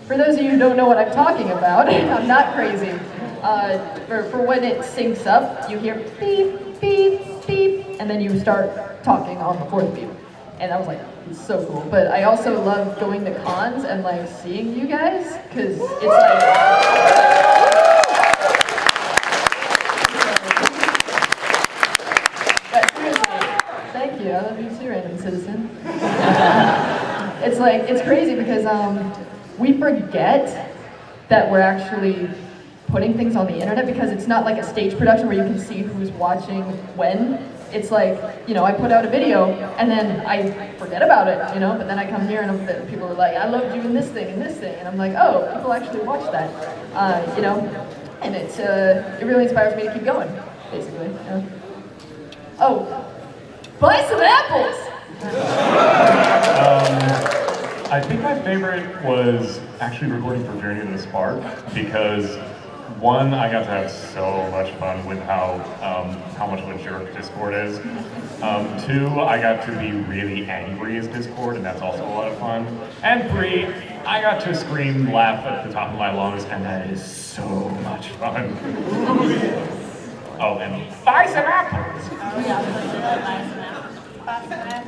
For those of you who don't know what I'm talking about, I'm not crazy. For when it syncs up, you hear beep, beep, beep, and then you start talking on the fourth beep. And I was like, it's so cool. But I also love going to cons and like seeing you guys, because it's like... Thank you, I love you too, random citizen. It's crazy because we forget that we're actually putting things on the internet, because it's not like a stage production where you can see who's watching when. It's like, I put out a video and then I forget about it, but then I come here and people are like, I loved you in this thing and this thing, and I'm like, oh, people actually watch that, and it really inspires me to keep going, basically. Oh, buy some apples! I think my favorite was actually recording for Journey to the Spark, because one, I got to have so much fun with how much of a jerk Discord is. Two, I got to be really angry as Discord, and that's also a lot of fun. And three, I got to scream, laugh at the top of my lungs, and that is so much fun. Oh, and buy some apples! Oh yeah, buy some apples.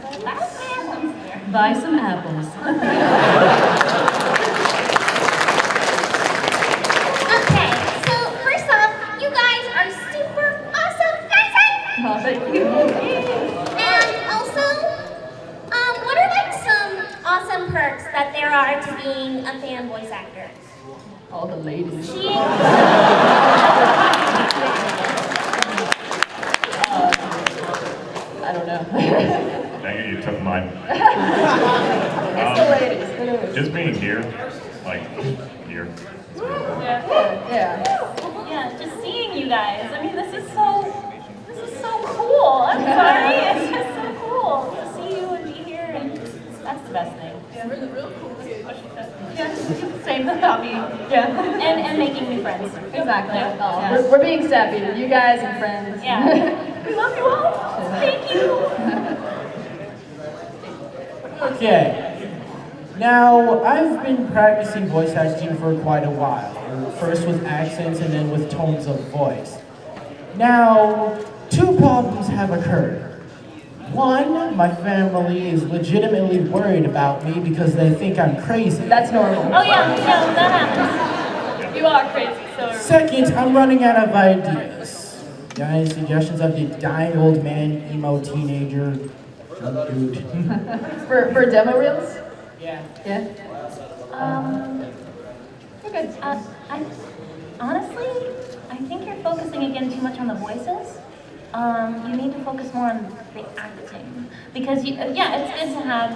Buy some apples. Okay, so first off, you guys are super awesome. Oh, thank you. And also, what are like some awesome perks that there are to being a fan voice actor? All the ladies. I don't know. Dang it, you took mine. It's the ladies. Just being here, like, here. Yeah, just seeing you guys. I mean, this is so cool. I'm sorry, it's just so cool to see you and be here, and that's the best thing. Yeah, we're the real cool kids. Yeah, same copy. Yeah, and making new friends. Exactly. Yeah. We're being sappy with you guys and friends. Yeah. We love you all. Thank you. Okay. Now, I've been practicing voice acting for quite a while. First with accents and then with tones of voice. Now, two problems have occurred. One, my family is legitimately worried about me because they think I'm crazy. That's normal. Oh yeah, that happens. You are crazy, so... Second, I'm running out of ideas. Got any suggestions of the dying old man, emo teenager, drunk dude? for demo reels? Yeah. Yeah? Okay. Honestly, I think you're focusing again too much on the voices. You need to focus more on the acting. Because, it's good to have,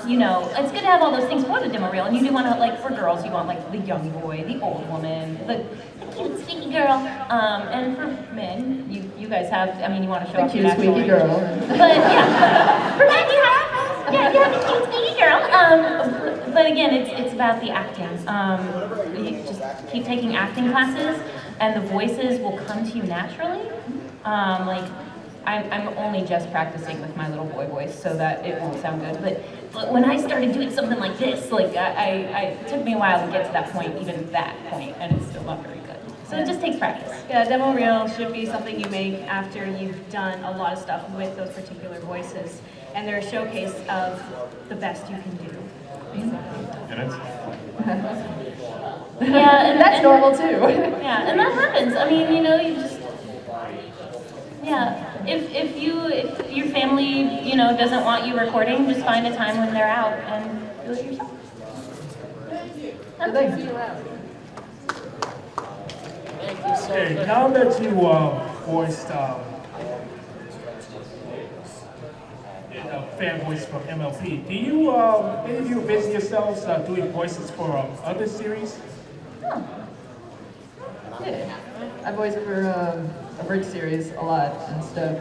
it's good to have all those things for the demo reel. And you do want to, like, for girls, you want, like, the young boy, the old woman, the cute, squeaky girl. And for men, you guys have, you want to show off your natural squeaky girl. But, yeah. For men, you have the cute, squeaky girl. But again, it's about the acting. You just keep taking acting classes, and the voices will come to you naturally. I'm only just practicing with my little boy voice so that it won't sound good. But when I started doing something like this, it took me a while to get to that point, even that point, and it's still not very good. So it just takes practice. Yeah, demo reel should be something you make after you've done a lot of stuff with those particular voices, and they're a showcase of the best you can do. And it's... Yeah, and that's normal too. Yeah, and that happens. You just... Yeah, if your family, doesn't want you recording, just find a time when they're out and do it yourself. Thank you. Okay, now that you voiced fan voice from MLP, do you any of you busy yourselves doing voices for other series? Yeah. I I voice for a bridge series a lot and stuff.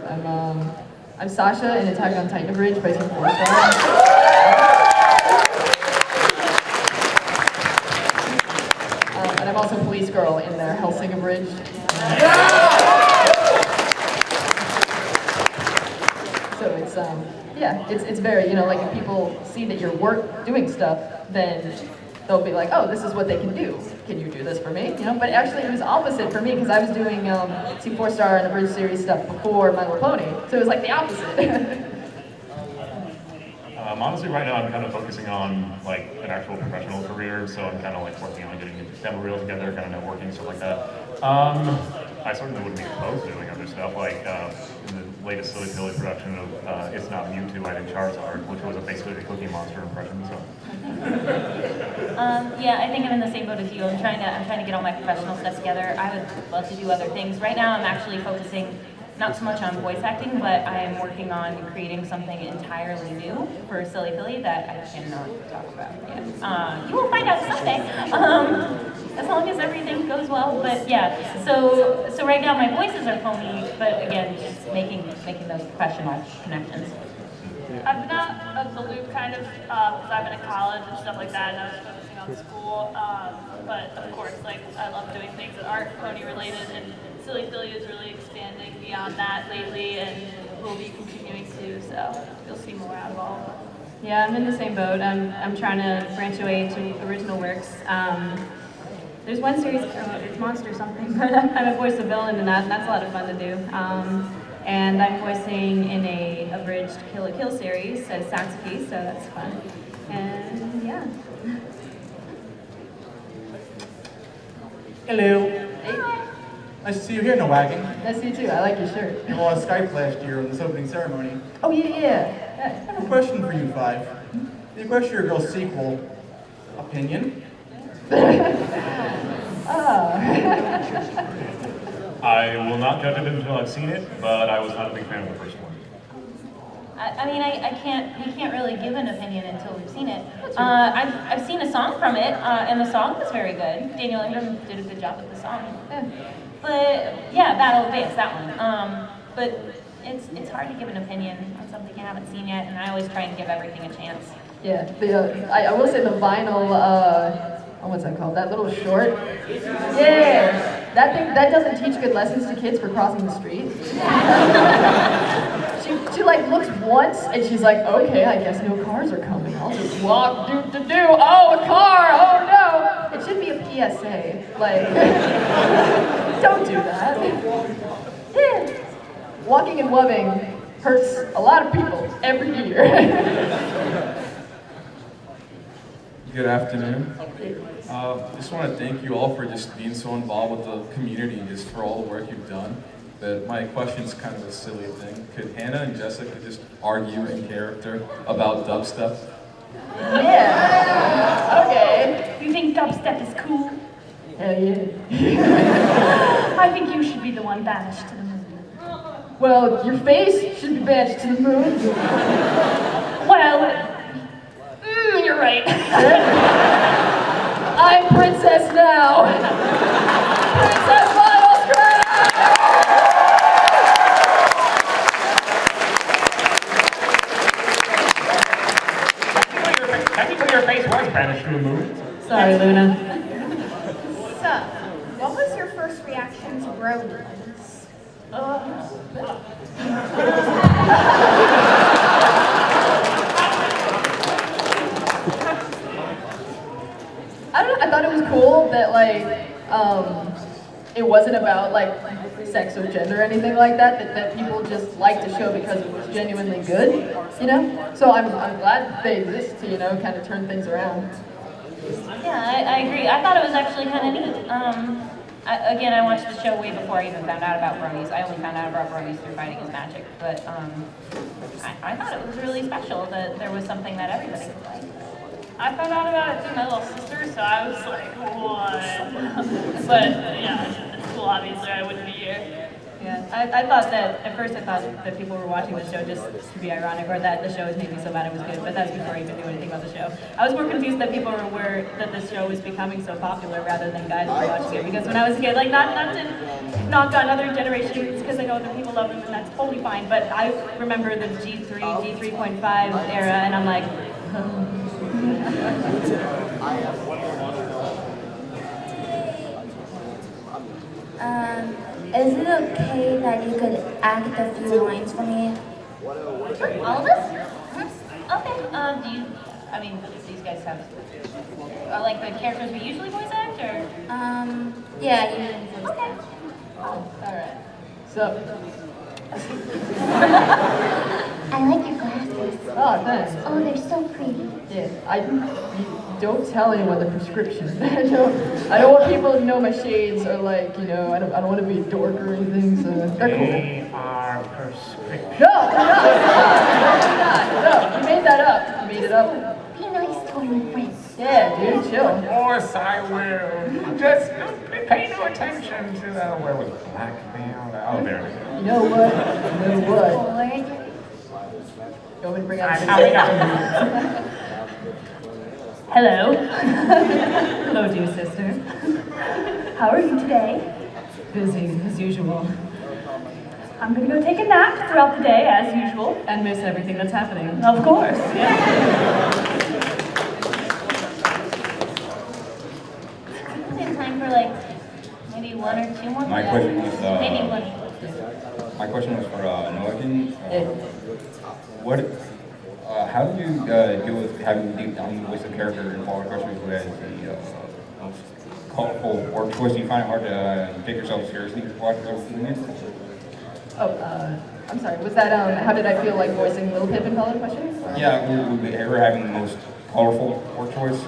I'm Sasha in Attack on Titan Bridge by Team 4-Star. And I'm also Police Girl in their Helsinki Bridge. So it's yeah, it's very, like if people see that you're doing stuff, then they'll be like, oh, this is what they can do. Can you do this for me? But actually it was opposite for me because I was doing Team 4-Star and the Bridge series stuff before My Little Pony. So it was like the opposite. Honestly, right now I'm kind of focusing on like an actual professional career, so I'm kind of like working on getting a demo reel together, kind of networking, stuff like that. I certainly wouldn't be opposed to doing other stuff, like in the latest Silly Silly production of It's Not Mewtwo, I did Charizard, which was basically a Cookie Monster impression. So. Yeah, I think I'm in the same boat as you. I'm trying to get all my professional stuff together. I would love to do other things. Right now, I'm actually focusing not so much on voice acting, but I am working on creating something entirely new for Silly Philly that I cannot talk about yet. You will find out someday, as long as everything goes well. But yeah, so right now my voices are phony, but again, just making those professional connections. I've been out of the loop kind of because I've been in college and stuff like that, and I was focusing on school. But of course, like I love doing things that aren't pony related, and Silly Philly is really expanding beyond that lately, and we'll be continuing to. So you'll see more out of all of us. Yeah, I'm in the same boat. I'm trying to branch away to original works. There's one series, it's Monster something, but I'm a voice of villain in that, and that's a lot of fun to do. And I'm voicing in a abridged Kill la Kill series as Satsuki, so that's fun. And yeah. Hello. Hey. Nice to see you here, No Wagging. Nice to see you too. I like your shirt. You were on Skype last year on this opening ceremony. Oh yeah. I have a question for you five. The Equestria Girls sequel, opinion? I will not judge it until I've seen it, but I was not a big fan of the first one. I mean, we can't really give an opinion until we've seen it. I've seen a song from it, and the song was very good. Daniel Ingram did a good job with the song. But yeah, Battle of Bass, that one. But it's hard to give an opinion on something you haven't seen yet, and I always try and give everything a chance. Yeah, I will say the vinyl, what's that called? That little short? Yeah, that doesn't teach good lessons to kids for crossing the street. She like looks once and she's like, okay, I guess no cars are coming. I'll just walk, oh, a car, oh no. It should be a PSA, like, don't do that. Yeah. Walking and wubbing hurts a lot of people every year. Good afternoon. Just want to thank you all for just being so involved with the community and just for all the work you've done. But my question's kind of a silly thing. Could Hannah and Jessica just argue in character about dubstep? Yeah. Okay. You think dubstep is cool? Hell yeah. I think you should be the one banished to the moon. Well, your face should be banished to the moon. Well, you're right. I'm princess now. Princess Final Strata. Technically your face was banished to the moon. Sorry, Luna. So, what was your first reaction to bronies? I don't know, I thought it was cool that like it wasn't about like sex or gender or anything like that, that people just liked the show because it was genuinely good, So I'm glad they exist to, kind of turn things around. Yeah, I agree. I thought it was actually kind of neat. Again, I watched the show way before I even found out about bronies. I only found out about bronies through Fighting is Magic, but I thought it was really special that there was something that everybody could like. I found out about it through my little sister, so I was like, what? But yeah, it's cool, obviously, I wouldn't be here. Yeah, I thought that, at first I thought that people were watching the show just to be ironic, or that the show was making me so mad it was good, but that's before I even knew anything about the show. I was more confused that people were that this show was becoming so popular rather than guys were watching it, because when I was a kid, like, not to knock on other generations, because I know other people love them, and that's totally fine, but I remember the G3, G3.5 era, and I'm like, Is it okay that you could act a few lines for me? all of us? Okay, do you, I mean, these guys have, like, the characters we usually voice act, or? Yeah, you. Okay. Alright. So, I like your glasses. oh, thanks. Oh, they're so pretty. Yeah, you don't tell anyone the prescription. I don't want people to know my shades, or like, I don't want to be a dork or anything, so they're cool. They are prescription. No, they're not. No, you made that up. You made it up. Be nice to my friends. Yeah, dude, chill. Of course I will. Just pay no attention to that. Where was blackmail? Oh, there it is. You know what? You want me to bring out Hello. Hello, dear sister. How are you today? Busy, as usual. I'm gonna go take a nap throughout the day, as usual. And miss everything that's happening. Of course, yeah. We have time for like maybe one or two more. My question was, maybe one. my question was for Noakin. How do you deal with having deep down voice a character in Fall Guy who has the most colorful work choice? Do you find it hard to take yourself seriously while doing it? Oh, I'm sorry. Was that how did I feel like voicing Little Pip in Color question? Yeah, ever having the most colorful work choice?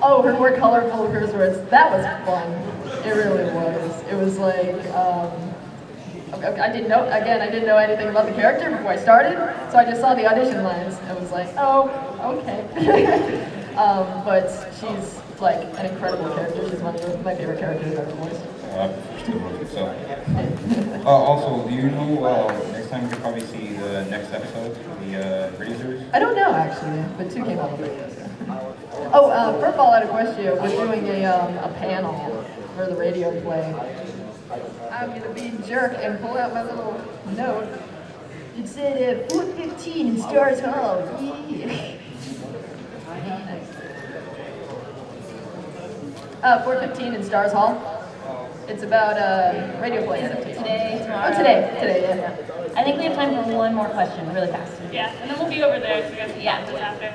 Oh, her more colorful curse words. That was fun. It really was. It was like, I didn't know anything about the character before I started, so I just saw the audition lines and was like, oh, okay. But she's like an incredible character. She's one of my favorite characters I've ever voiced. Also, do you know next time we could probably see the next episode, the radio series? I don't know actually, but 2 came out on radio. Oh, for Fallout Equestria, we're doing a panel for the radio play. I'm gonna be a jerk and pull out my little note. It said 4:15 in Stars Hall. Yeah. 4:15 in Stars Hall. It's about radio play adaptation. Today, tomorrow. Oh, today, yeah. I think we have time for one more question, really fast. Yeah, and then we'll be over there, so you guys can talk to us after.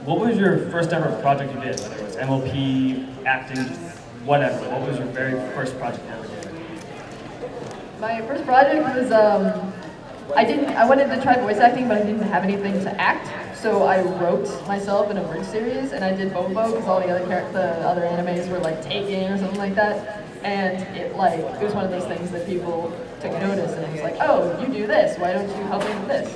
What was your first ever project you did? Whether it was MLP, acting, whatever. What was your very first project you ever did? My first project was I wanted to try voice acting, but I didn't have anything to act, so I wrote myself in a bridge series, and I did Bobo because all the other animes were like Taken or something like that. And it was one of those things that people took notice, and it was like, oh, you do this, why don't you help me with this?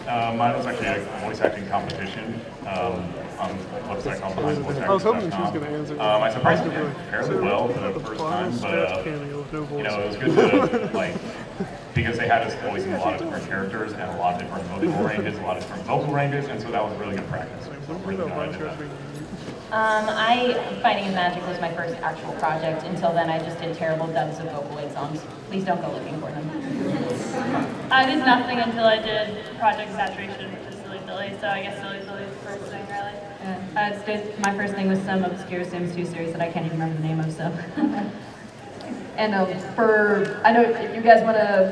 Mine was actually a voice acting competition on a website called BronyCon. I was hoping she was going to answer. I surprised her fairly well for the first time, but it was good to because they had us voicing a lot of different characters and a lot of different emotional ranges, a lot of different vocal ranges, and so that was really good practice. So I'm really glad I did that. Fighting in Magic was my first actual project. Until then, I just did terrible dubs of vocal aid songs. Please don't go looking for them. I did nothing until I did Project Saturation, which is Silly Billy, so I guess Silly Billy's the first thing, really. Yeah, my first thing was some obscure Sims 2 series that I can't even remember the name of, so. And I know if you guys want to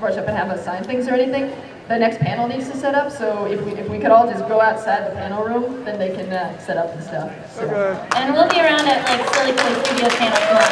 rush up and have us sign things or anything, the next panel needs to set up, so if we could all just go outside the panel room, then they can set up and stuff. So. And we'll be around at Silly Billy Studios panel tomorrow.